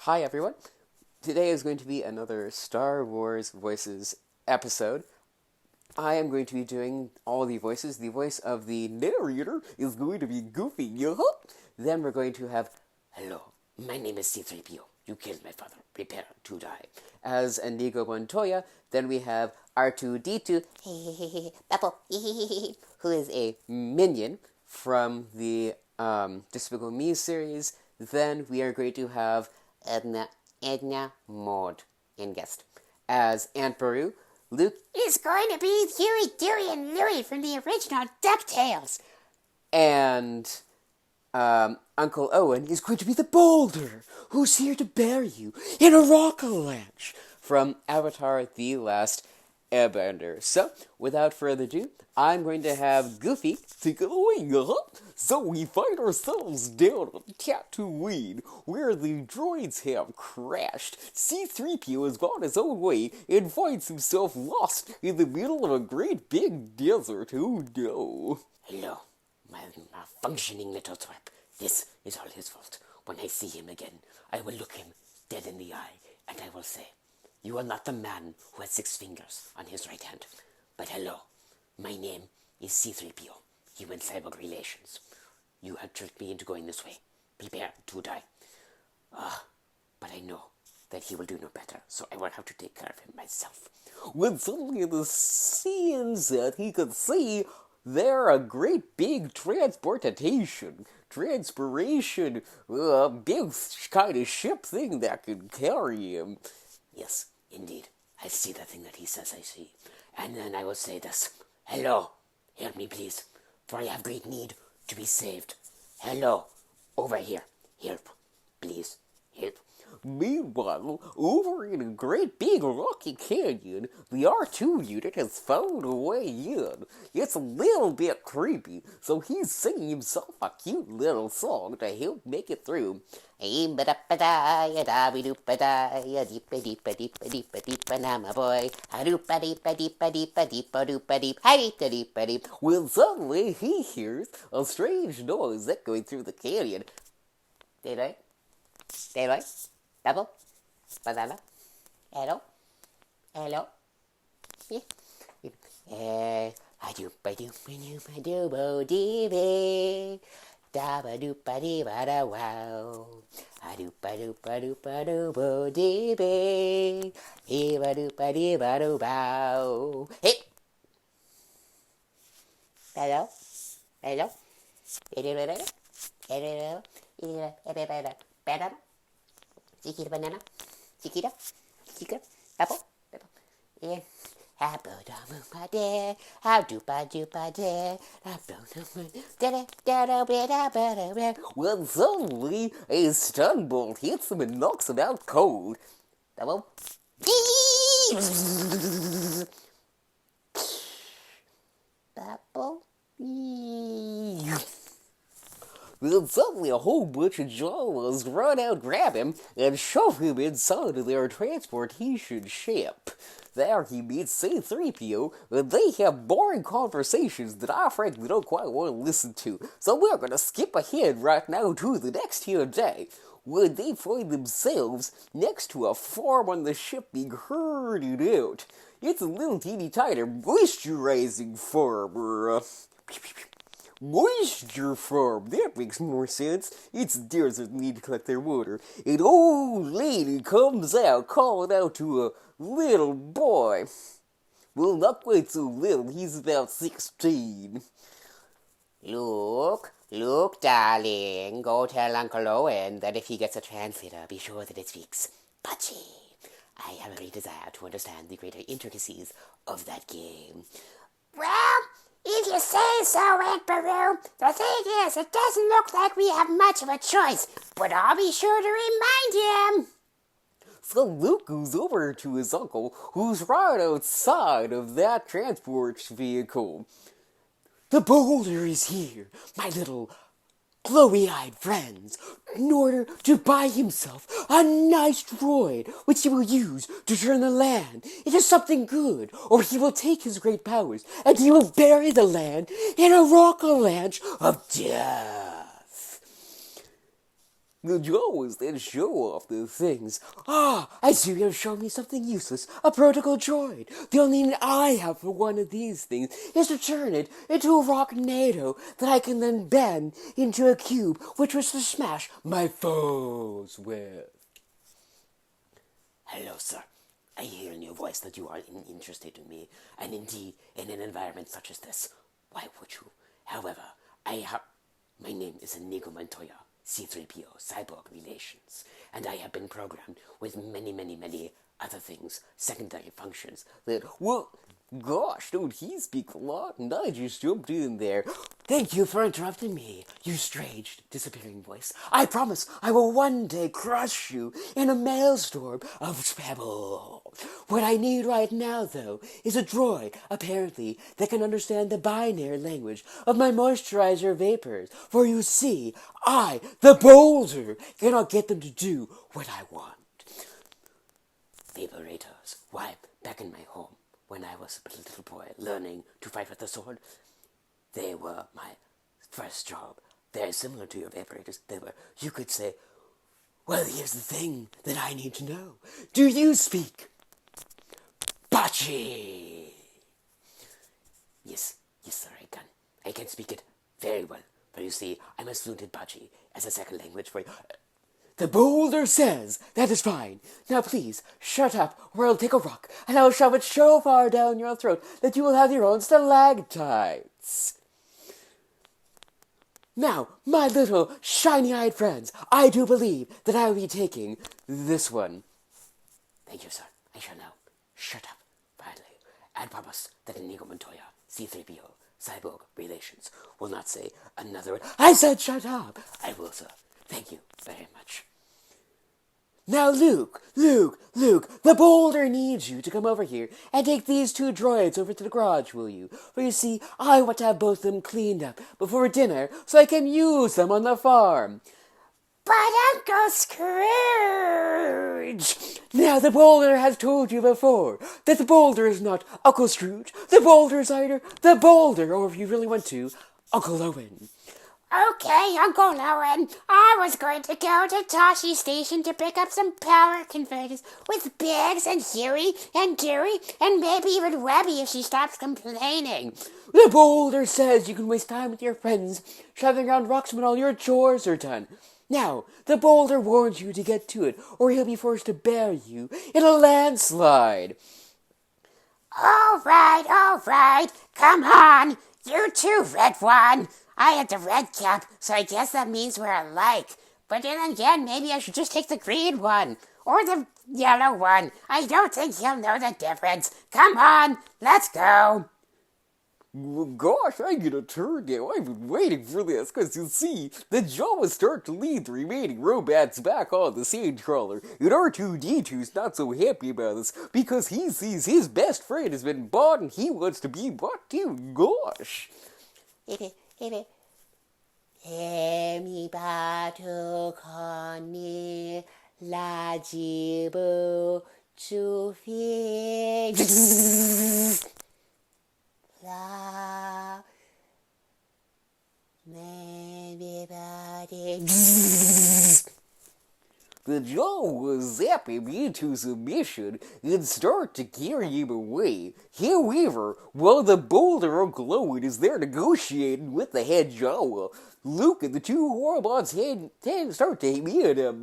Hi everyone. Today is going to be another Star Wars Voices episode. I am going to be doing all the voices. The voice of the narrator is going to be Goofy. Then we're going to have, "Hello, my name is C3PO. You killed my father. Prepare to die," as Inigo Montoya. Then we have R2-D2, Bubble, who is a minion from the Despicable Me series. Then we are going to have Edna Mode in guest as Aunt Beru. Luke is going to be Huey, Dewey, and Louie from the original DuckTales. And Uncle Owen is going to be the boulder who's here to bury you in a rock avalanche from Avatar: The Last Airbender. So, without further ado, I'm going to have Goofy take it away. So we find ourselves down on Tatooine, where the droids have crashed. C-3PO has gone his own way and finds himself lost in the middle of a great big desert. Oh no. Hello, my functioning little twerp. This is all his fault. When I see him again, I will look him dead in the eye, and I will say, "You are not the man who has 6 fingers on his right hand. But hello, my name is C-3PO, Human Cyborg Relations. You have tricked me into going this way. Prepare to die." But I know that he will do no better, so I will have to take care of him myself. When suddenly the scenes that he could see, there a great big transpiration, big kind of ship thing that could carry him. Yes, indeed. I see the thing that he says I see. And then I will say this. "Hello, help me please, for I have great need to be saved. Hello, over here. Help, please, help." Meanwhile, over in a great big rocky canyon, the R2 unit has found a way in. It's a little bit creepy, so he's singing himself a cute little song to help make it through. Well, suddenly he hears a strange noise echoing through the canyon. Daylight? Double? Banana? Hello? Yeah. I-do-ba-do-ba-do-ba-do-bo-dee-bee. Da-ba-do-ba-dee-ba-da-wow. I-do-ba-do-ba-do-ba-do-bo-dee-bee. Hee-ba-do-ba-dee-ba-do-bow. Hey! Hello? Banana? Chiquita banana? Chiquita? Apple? Yeah. When suddenly a stun bolt hits him and knocks him out cold. Double. Double. Then suddenly a whole bunch of Jawas run out, grab him, and shove him inside of their transportation ship. There he meets C-3PO, and they have boring conversations that I frankly don't quite want to listen to. So we're gonna skip ahead right now to the next here day, when they find themselves next to a farm on the ship being herded out. It's a little teeny tiny moisturizing farm, moisture farm, that makes more sense. It's desert need to collect their water. An old lady comes out calling out to a little boy. Well, not quite so little, he's about 16. Luke, darling, go tell Uncle Owen that if he gets a translator, be sure that it speaks Pachi. I have a great desire to understand the greater intricacies of that game. Well, if you say so, Aunt Beru. The thing is, it doesn't look like we have much of a choice, but I'll be sure to remind him. So Luke goes over to his uncle, who's right outside of that transport vehicle. "The boulder is here, my little glowy-eyed friends, in order to buy himself a nice droid, which he will use to turn the land into something good, or he will take his great powers, and he will bury the land in a rock avalanche of death." The Jawas then show off the things. Ah, I see you have shown me something useless, a protocol droid. The only need I have for one of these things is to turn it into a rock NATO that I can then bend into a cube which was to smash my foes with. Hello, sir. I hear in your voice that you are interested in me, and indeed, in an environment such as this, why would you? However, my name is Inigo Montoya, C3PO, Cyborg Relations, and I have been programmed with many other things, secondary functions that, well, gosh, don't he speak a lot? And I just jumped in there. Thank you for interrupting me, you strange, disappearing voice. I promise I will one day crush you in a maelstrom of pebble. What I need right now, though, is a droid, apparently, that can understand the binary language of my moisturizer vapors. For you see, I, the boulder, cannot get them to do what I want. vaporators. Why, back in my home, when I was a little boy learning to fight with the sword, they were my first job. They're similar to your vaporators. They were, you could say, well, here's the thing that I need to know. Do you speak Bachi? Yes, sir, I can. I can speak it very well. But you see, I must learn Bachi as a second language for you. The boulder says that is fine. Now please, shut up, or I'll take a rock, and I'll shove it so far down your throat that you will have your own stalactites. Now, my little shiny-eyed friends, I do believe that I will be taking this one. Thank you, sir. I shall now shut up, finally, and promise that Inigo Montoya, C3PO, Cyborg Relations, will not say another word. I said shut up! I will, sir. Thank you very much. Now, Luke, the boulder needs you to come over here and take these two droids over to the garage, will you? For you see, I want to have both of them cleaned up before dinner so I can use them on the farm. But Uncle Scrooge! Now, the boulder has told you before that the boulder is not Uncle Scrooge. The boulder is either the boulder, or if you really want to, Uncle Owen. Okay, Uncle Owen, I was going to go to Toshi Station to pick up some power converters with Biggs and Huey and Dewey and maybe even Webby if she stops complaining. The boulder says you can waste time with your friends shoving around rocks when all your chores are done. Now, the boulder warns you to get to it, or he'll be forced to bury you in a landslide. All right, come on, you too, red one. I had the red cap, so I guess that means we're alike. But then again, maybe I should just take the green one. Or the yellow one. I don't think he'll know the difference. Come on, let's go. Well, gosh, I get a turn now. I've been waiting for this, because you see, the Jawas start to lead the remaining robots back on the sand crawler, and R2-D2's not so happy about this, because he sees his best friend has been bought and he wants to be bought too. Gosh. Emi batu koni lajibu chufi la maybe body. The Jawas zap him into submission and start to carry him away. However, while the boulder Uncle Owen is there negotiating with the head Jawa, Luke and the two Horribots start to hit him.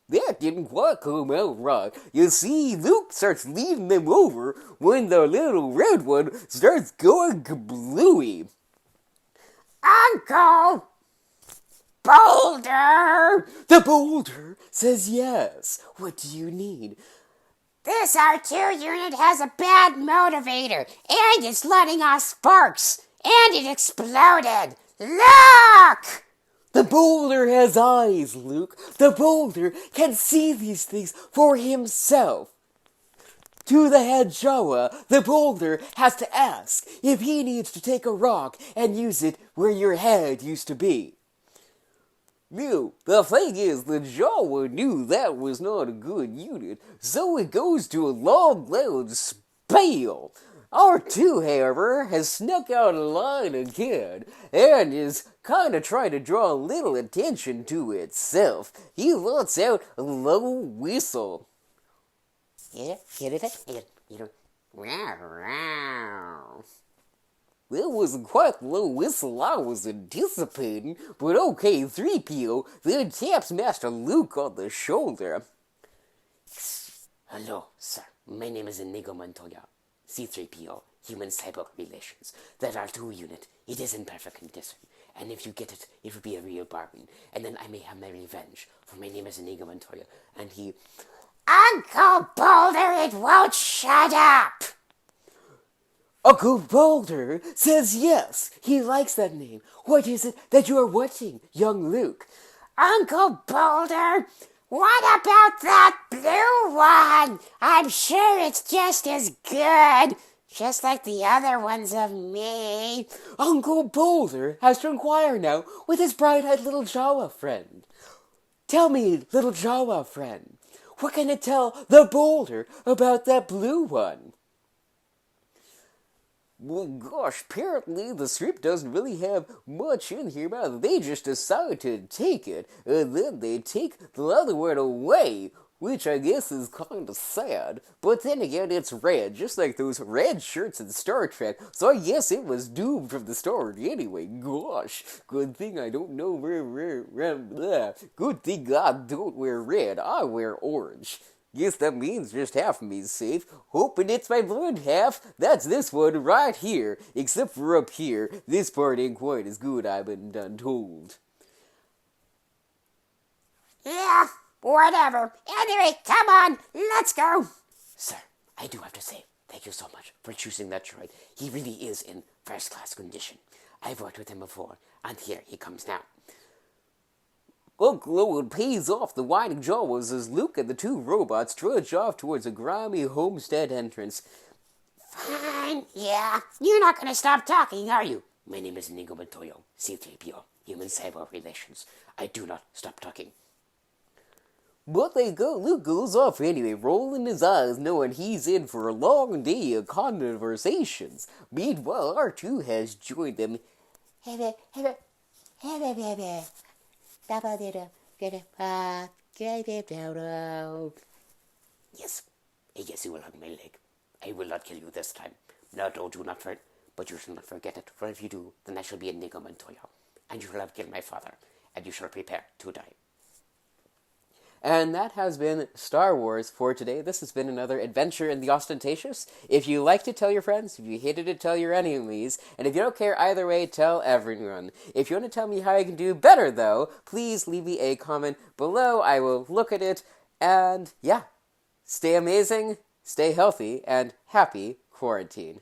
That didn't quite come out right. You see, Luke starts leading them over when the little red one starts going kablooey. Uncle! Boulder! The boulder says yes. What do you need? This R2 unit has a bad motivator, and it's letting off sparks, and it exploded. Look! The boulder has eyes, Luke. The boulder can see these things for himself. To the head Jawa, the boulder has to ask if he needs to take a rock and use it where your head used to be. No, the thing is, the Jawa knew that was not a good unit, so it goes to a long, loud spell. R2, however, has snuck out of line again and is kind of trying to draw a little attention to itself. He lets out a low whistle. Yeah, hear it? You know, That wasn't quite the low whistle I was anticipating, but okay, 3PO then taps Master Luke on the shoulder. Hello, sir. My name is Inigo Montoya. C3PO, Human Cyborg Relations. That R2 unit, it is in perfect condition. And if you get it, it will be a real bargain. And then I may have my revenge, for my name is Inigo Montoya. And he... Uncle Boulder, it won't shut up! Uncle Boulder says yes, he likes that name. What is it that you are watching, young Luke? Uncle Boulder, what about that blue one? I'm sure it's just as good. Just like the other ones of me. Uncle Boulder has to inquire now with his bright-eyed little Jawa friend. Tell me, little Jawa friend, what can it tell the Boulder about that blue one? Well, gosh, apparently the script doesn't really have much in here about it. They just decide to take it, and then they take the other one away, which I guess is kind of sad. But then again, it's red, just like those red shirts in Star Trek, so I guess it was doomed from the start anyway. Gosh, good thing I don't know good thing I don't wear red, I wear orange. Guess that means just half of me's safe. Hoping it's my blonde half. That's this one right here. Except for up here. This part ain't quite as good, I've been done told. Yeah, whatever. Anyway, come on, let's go. Sir, I do have to say, thank you so much for choosing that droid. He really is in first-class condition. I've worked with him before, and here he comes now. Uncle Owen pays off the whining jaws as Luke and the two robots trudge off towards a grimy homestead entrance. Fine, yeah. You're not gonna stop talking, are you? My name is Inigo Montoya, C3PO, Human Cyborg Relations. I do not stop talking. But Luke goes off anyway, rolling his eyes, knowing he's in for a long day of conversations. Meanwhile, R2 has joined them. Yes, you will hug my leg. I will not kill you this time. No, do not fret, but you shall not forget it, for if you do, then I shall be Inigo Montoya, and you shall have killed my father, and you shall prepare to die. And that has been Star Wars for today. This has been another adventure in the ostentatious. If you liked it, tell your friends. If you hated it, tell your enemies. And if you don't care either way, tell everyone. If you want to tell me how I can do better, though, please leave me a comment below. I will look at it. And yeah, stay amazing, stay healthy, and happy quarantine.